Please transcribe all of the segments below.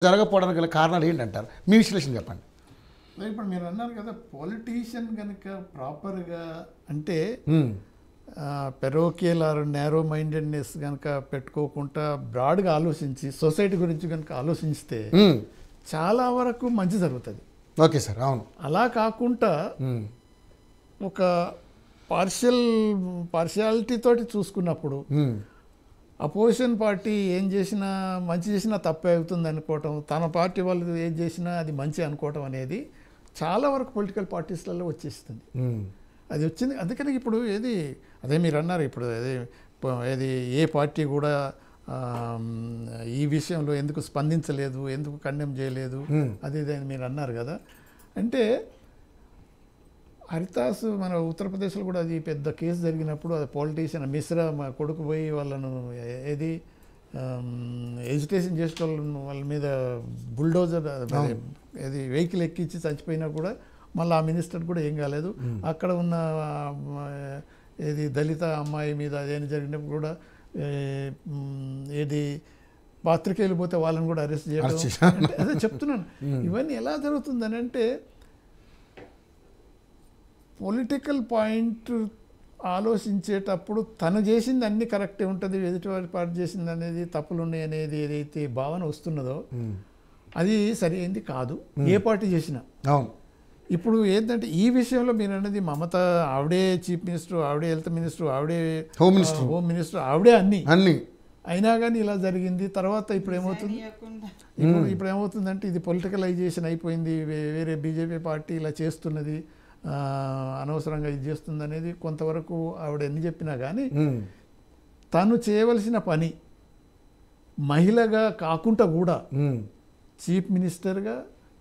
జరగకపోవడానికి గల కారణాలు ఏంటంటారు? మీ విశ్లేషణ చెప్పండి. ఇప్పుడు మీరు అన్నారు కదా, పొలిటీషియన్ కనుక ప్రాపర్గా అంటే పెరోకియల్ ఆర్ నేరో మైండెడ్నెస్ కనుక పెట్టుకోకుండా బ్రాడ్గా ఆలోచించి సొసైటీ గురించి కనుక ఆలోచిస్తే చాలా వరకు మంచి జరుగుతుంది. ఓకే సార్, అవును. అలా కాకుండా ఒక పార్షియాలిటీ తోటి చూసుకున్నప్పుడు అపోజిషన్ పార్టీ ఏం చేసినా మంచి చేసినా తప్పే అవుతుంది అనుకోవటం, తన పార్టీ వాళ్ళు ఏం చేసినా అది మంచి అనుకోవటం అనేది చాలా వరకు పొలిటికల్ పార్టీస్లలో వచ్చేస్తుంది. అది వచ్చింది. అందుకని ఇప్పుడు అదే మీరు అన్నారు, ఇప్పుడు ఏది ఏ పార్టీ కూడా ఈ విషయంలో ఎందుకు స్పందించలేదు, ఎందుకు కండెమ్ చేయలేదు, అది మీరు అన్నారు కదా. అంటే హరితాస్ మన ఉత్తరప్రదేశ్లో కూడా అది పెద్ద కేసు జరిగినప్పుడు అది పొలిటీషియన్ మిశ్రా మా కొడుకు పోయి వాళ్ళను ఎజిటేషన్ చేసే వాళ్ళ మీద బుల్డోజర్ వెహికల్ ఎక్కించి చచ్చిపోయినా కూడా మళ్ళీ ఆ మినిస్టర్ కూడా ఏం కాలేదు. అక్కడ ఉన్న దళిత అమ్మాయి మీద అదేం జరిగినప్పుడు కూడా పాత్రికేయులు పోతే వాళ్ళని కూడా అరెస్ట్ చేయడం. అదే చెప్తున్నాను, ఇవన్నీ ఎలా జరుగుతుందని అంటే పొలిటికల్ పాయింట్ ఆలోచించేటప్పుడు తను చేసింది అన్ని కరెక్టే ఉంటుంది, ఎదుటివారి పార్టీ చేసింది అనేది తప్పులు ఉన్నాయి అనేది ఏదైతే భావన వస్తున్నదో అది సరైనది కాదు, ఏ పార్టీ చేసినా. ఇప్పుడు ఏంటంటే ఈ విషయంలో మీరు అన్నది మమత ఆవిడే చీఫ్ మినిస్టర్, ఆవిడే హెల్త్ మినిస్టర్, ఆవిడే హోమ్ మినిస్టర్, ఆవిడే అన్ని అయినా కానీ ఇలా జరిగింది. తర్వాత ఇప్పుడు ఏమవుతుందంటే ఇది పొలిటికలైజేషన్ అయిపోయింది, వేరే బీజేపీ పార్టీ ఇలా చేస్తున్నది, అనవసరంగా ఇది చేస్తుంది అనేది కొంతవరకు ఆవిడ ఎన్ని చెప్పినా కానీ తను చేయవలసిన పని మహిళగా కాకుండా కూడా చీఫ్ మినిస్టర్గా,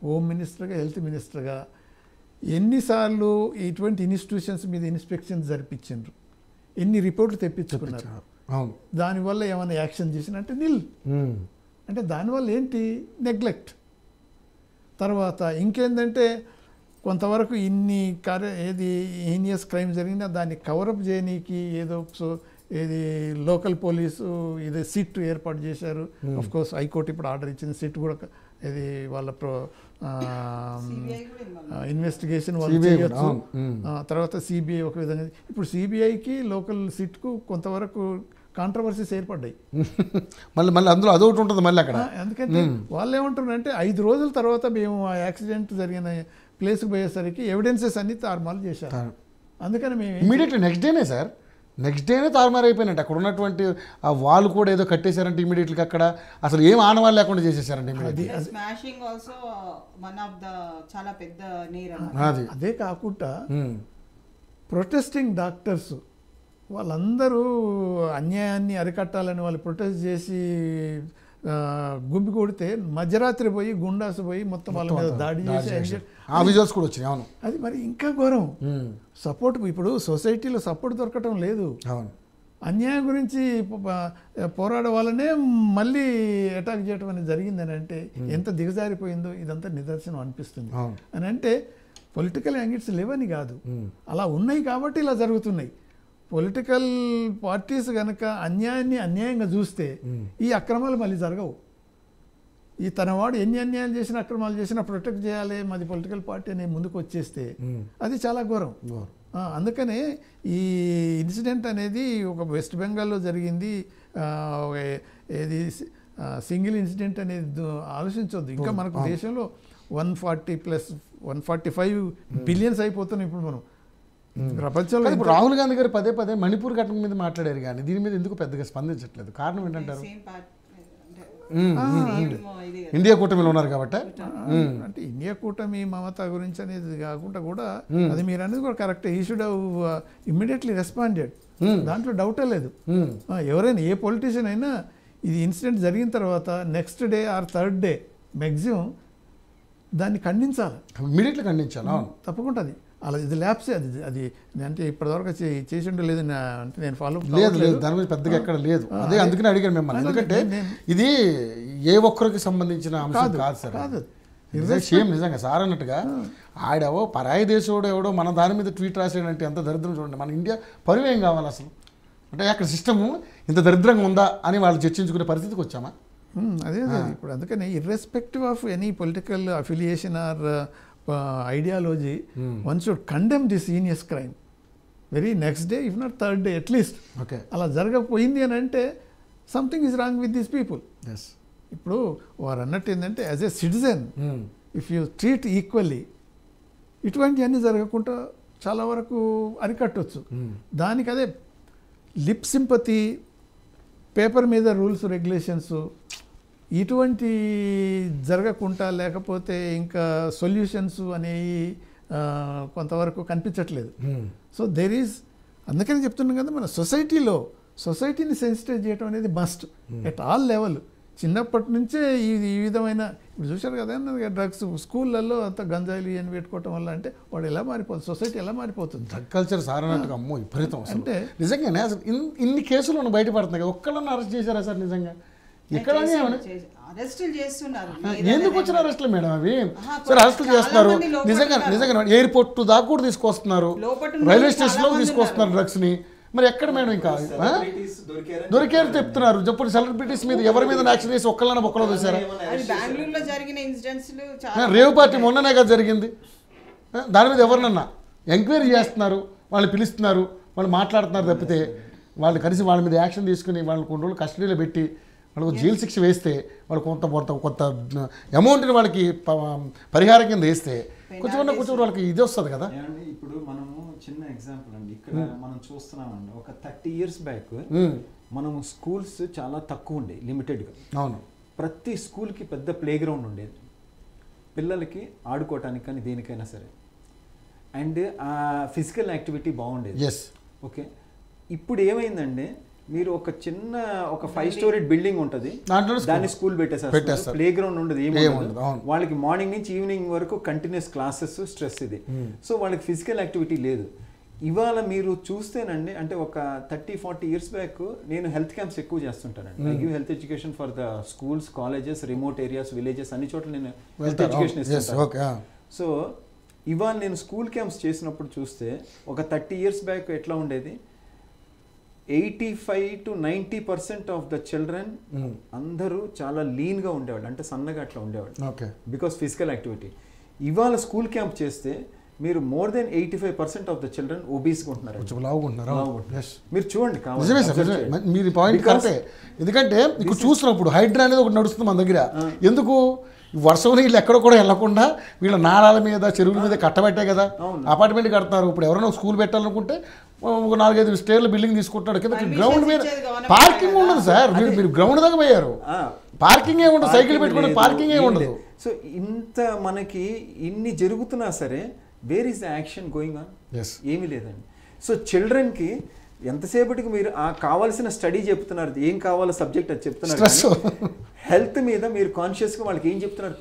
హోమ్ మినిస్టర్గా, హెల్త్ మినిస్టర్గా ఎన్నిసార్లు ఇటువంటి ఇన్స్టిట్యూషన్స్ మీద ఇన్స్పెక్షన్స్ జరిపించారు, ఎన్ని రిపోర్ట్లు తెప్పించుకున్నారు, దానివల్ల ఏమైనా యాక్షన్ చేసినంటే నిల్. అంటే దానివల్ల ఏంటి, నెగ్లెక్ట్. తర్వాత ఇంకేంటంటే కొంతవరకు ఇన్ని హీనియస్ క్రైమ్ జరిగినా దాన్ని కవరప్ చేయనీకి లోకల్ పోలీసు సిట్ ఏర్పాటు చేశారు. ఆఫ్ కోర్స్ హైకోర్టు ఇప్పుడు ఆర్డర్ ఇచ్చింది, సిట్ కూడా వాళ్ళ ఇన్వెస్టిగేషన్ వాళ్ళు చేయొచ్చు. తర్వాత సిబిఐ ఒక విధంగా, ఇప్పుడు సిబిఐకి లోకల్ సిట్కు కొంతవరకు కాంట్రవర్సీస్ ఏర్పడ్డాయి. మళ్ళీ అందులో అదొకటి ఉంటుంది మళ్ళీ అక్కడ. ఎందుకంటే వాళ్ళు ఏమంటున్నారంటే 5 రోజుల తర్వాత మేము ఆ యాక్సిడెంట్ జరిగిన ప్లేస్కి పోయేసరికి ఎవిడెన్సెస్ అన్ని తారుమారు చేశారు. అందుకని మేము ఇమీడియట్లీ నెక్స్ట్ డేనే తారుమారు అయిపోయినట్టు. అక్కడ ఉన్నటువంటి ఆ వాళ్ళు కూడా ఏదో కట్టేశారంటే ఇమీడియట్గా అక్కడ అసలు ఏం ఆనవాళ్ళు లేకుండా చేసేసారంటే అదే కాకుండా ప్రొటెస్టింగ్ డాక్టర్స్ వాళ్ళందరూ అన్యాయాన్ని అరికట్టాలని వాళ్ళు ప్రొటెస్ట్ చేసి గుంపు కొడితే మధ్యరాత్రి పోయి గుండాసు పోయి మొత్తం వాళ్ళ మీద దాడి చేసి ఆ విజువల్స్ కూడా వచ్చినాయి. అవును, అది మరి ఇంకా ఘోరం. సపోర్ట్ ఇప్పుడు సొసైటీలో సపోర్ట్ దొరకటం లేదు. అన్యాయం గురించి పోరాడే వాళ్ళనే మళ్ళీ అటాక్ చేయడం అనేది జరిగిందని అంటే ఎంత దిగజారిపోయిందో ఇదంతా నిదర్శనం అనిపిస్తుంది. అని అంటే పొలిటికల్ యాంగిల్స్ లేవని కాదు, అలా ఉన్నాయి కాబట్టి ఇలా జరుగుతున్నాయి. పొలిటికల్ పార్టీస్ కనుక అన్యాయాన్ని అన్యాయంగా చూస్తే ఈ అక్రమాలు మళ్ళీ జరగవు. ఈ తనవాడు ఎన్ని అన్యాయాలు చేసినా అక్రమాలు చేసినా ప్రొటెక్ట్ చేయాలి మాది పొలిటికల్ పార్టీ అనే ముందుకు వచ్చేస్తే అది చాలా ఘోరం. అందుకనే ఈ ఇన్సిడెంట్ అనేది ఒక వెస్ట్ బెంగాల్లో జరిగింది, సింగిల్ ఇన్సిడెంట్ అనేది ఆలోచించవద్దు. ఇంకా మనకు దేశంలో 145 బిలియన్స్ అయిపోతున్నాయి ఇప్పుడు మనం ప్రపంచంలో. ఇప్పుడు రాహుల్ గాంధీ గారు పదే మణిపూర్ ఘటన మీద మాట్లాడారు, కానీ దీని మీద ఎందుకు పెద్దగా స్పందించట్లేదు? కారణం ఏంటంటారు? ఇండియా కూటమిలో ఉన్నారు కాబట్టి. అంటే ఇండియా కూటమి మమత గురించి అనేది కాకుండా కూడా అది మీరు అనేది కూడా కరెక్ట్. ఈ షుడ్ హావ్ ఇమ్మీడియట్లీ రెస్పాండెడ్, దాంట్లో డౌటే లేదు. ఎవరైనా ఏ పొలిటీషియన్ అయినా ఇది ఇన్సిడెంట్ జరిగిన తర్వాత next day or third day maximum దాన్ని ఖండించాలి, ఇమ్మీడియట్లీ ఖండించాలి. తప్పకుండా అది అలా ఇది ల్యాబ్సే అది అంటే ఇప్పటివరకు చేసిండో లేదు అంటే నేను ఫాలో లేదు, దాని మీద పెద్దగా ఎక్కడ లేదు. అదే అందుకని అడిగాను మిమ్మల్ని, ఎందుకంటే ఇది ఏ ఒక్కరికి సంబంధించిన అంశం కాదు సార్. సేమ్ నిజంగా సార్ అన్నట్టుగా ఆడెవో పరాయి దేశంలో ఎవడో మన దాని మీద ట్వీట్ రాసాడంటే ఎంత దరిద్రం చూడండి. మన ఇండియా పరువేం కావాలి అసలు? అంటే అక్కడ సిస్టము ఇంత దరిద్రంగా ఉందా అని వాళ్ళు చర్చించుకునే పరిస్థితికి వచ్చామా? అదే ఇప్పుడు అందుకని irrespective of any political affiliation or ideology one should condemn this heinous crime very next day if not third day at least. అలా జరగకపోయింది అని అంటే something is wrong with these people. ఇప్పుడు వారు అన్నట్టు ఏంటంటే as a citizen if you treat equally ఇటువంటివన్నీ జరగకుండా చాలా వరకు అరికట్టవచ్చు. దానికి అదే లిప్ సింపతి, పేపర్ మీద రూల్స్ రెగ్యులేషన్స్ ఇటువంటి జరగకుండా లేకపోతే ఇంకా సొల్యూషన్స్ అనేవి కొంతవరకు కనిపించట్లేదు. సో దేర్ ఈజ్, అందుకని చెప్తున్నాం కదా మన సొసైటీని సెన్సిటైజ్ చేయడం అనేది మస్ట్ ఎట్ ఆల్ లెవెల్. చిన్నప్పటి నుంచే ఈ విధమైన ఇప్పుడు చూశారు కదా డ్రగ్స్ స్కూళ్ళల్లో అంత గంజాయిలు అని పెట్టుకోవటం వల్ల అంటే వాడు ఎలా మారిపోతుంది, సొసైటీ ఎలా మారిపోతుంది. డ్రగ్ కల్చర్ సారన్నట్టుగా అమ్మో విపరీతం. అంటే నిజంగానే అసలు ఇన్ని కేసులు బయటపడుతున్నాయి కదా, ఒక్కళ్ళని అరెస్ట్ చేశారా సార్ నిజంగా? ఇక్కడ ఎందుకు వచ్చిన అరెస్టులు మేడం అవి? సరే అరెస్టులు చేస్తున్నారు నిజంగా ఎయిర్పోర్ట్ దాకా కూడా తీసుకొస్తున్నారు, రైల్వే స్టేషన్లో తీసుకొస్తున్నారు డ్రగ్స్ ని. మరి ఎక్కడ మేడం ఇంకా దొరికారు చెప్తున్నారు. చెప్పండి సెలబ్రిటీస్ మీద ఎవరి మీద యాక్షన్ చేసి ఒక్కళ్ళని ఒక్కలో చూసారా? రేవ్ పార్టీ మొన్ననే కదా జరిగింది, దాని మీద ఎవరినన్నా ఎంక్వైరీ చేస్తున్నారు, వాళ్ళు పిలుస్తున్నారు, వాళ్ళు మాట్లాడుతున్నారు తప్పితే వాళ్ళు కలిసి వాళ్ళ మీద యాక్షన్ తీసుకుని వాళ్ళని కొన్ని రోజులు కస్టడీలో పెట్టి వాళ్ళకు జైలు శిక్ష వేస్తే వాళ్ళు కొంత అమౌంట్ని వాళ్ళకి పరిహారం కింద వేస్తే కొంచెం వాళ్ళకి ఇది వస్తుంది కదా. ఇప్పుడు మనము చిన్న ఎగ్జాంపుల్ అండి, ఇక్కడ మనం చూస్తున్నామండి ఒక 30 years బ్యాక్ మనము స్కూల్స్ చాలా తక్కువ ఉండే, లిమిటెడ్గా. అవును, ప్రతి స్కూల్కి పెద్ద ప్లే గ్రౌండ్ ఉండేది పిల్లలకి ఆడుకోవటానికి కానీ దేనికైనా సరే, అండ్ ఆ ఫిజికల్ యాక్టివిటీ బాగుండేది. ఓకే, ఇప్పుడు ఏమైందంటే మీరు ఒక చిన్న 5 story బిల్డింగ్ ఉంటుంది, దాన్ని స్కూల్ పెట్టేస్తారు, ప్లే గ్రౌండ్ ఉండదు, ఏముండదు. వాళ్ళకి మార్నింగ్ నుంచి ఈవినింగ్ వరకు కంటిన్యూస్ క్లాసెస్, స్ట్రెస్ ఇది. సో వాళ్ళకి ఫిజికల్ యాక్టివిటీ లేదు. ఇవాళ మీరు చూస్తేనండి అంటే ఒక 30-40 years బ్యాక్ నేను హెల్త్ క్యాంప్స్ ఎక్కువ చేస్తుంటానండి. I give health education for the schools, colleges, remote areas, villages అన్ని చోట్ల నేను హెల్త్ ఎడ్యుకేషన్ ఇస్తాను. సో ఇవాళ నేను స్కూల్ క్యాంప్స్ చేసినప్పుడు చూస్తే ఒక 30 years బ్యాక్ ఎట్లా ఉండేది, 85 to 90% ఆఫ్ ద చిల్డ్రన్ అందరూ చాలా లీన్గా ఉండేవాళ్ళు, అంటే సన్నగా అట్లా ఉండేవాళ్ళు, బికాస్ ఫిజికల్ యాక్టివిటీ. ఇవాళ స్కూల్ క్యాంప్ చేస్తే మీరు more than 85% of the children ఒబీస్గా ఉంటున్నారు. మీరు చూడండి మీరు పాయింట్ కరెక్టే. ఎందుకంటే ఇప్పుడు చూసినప్పుడు హైడ్రా అనేది ఒకటి నడుస్తుంది మన దగ్గర. ఎందుకు వర్షం నీళ్ళు ఎక్కడ కూడా వెళ్ళకుండా వీళ్ళ నాళాల మీద చెరువుల మీద కట్టబెట్టే కదా అపార్ట్మెంట్ కడతారు. ఇప్పుడు ఎవరైనా స్కూల్ పెట్టాలనుకుంటే ఒక 4-5 స్టేర్ల బిల్డింగ్ తీసుకుంటాడు కింద, గ్రౌండ్ మీద పార్కింగ్ ఉండదు సార్. మీరు గ్రౌండ్ దాకా పోయారు, పార్కింగ్ ఏ ఉండదు, సైకిల్ పెట్టుకుంటే పార్కింగ్ ఏ ఉండదు. సో ఇంత మనకి ఇన్ని జరుగుతున్నా సరే where is the action going on? ఏమీ లేదండి. సో చిల్డ్రన్కి ఎంతసేపటికి మీరు కావాల్సిన స్టడీ చెప్తున్నారు, ఏం కావాలో సబ్జెక్ట్ అది చెప్తున్నారు, హెల్త్ మీద మీరు కాన్షియస్గా వాళ్ళకి ఏం చెప్తున్నారు?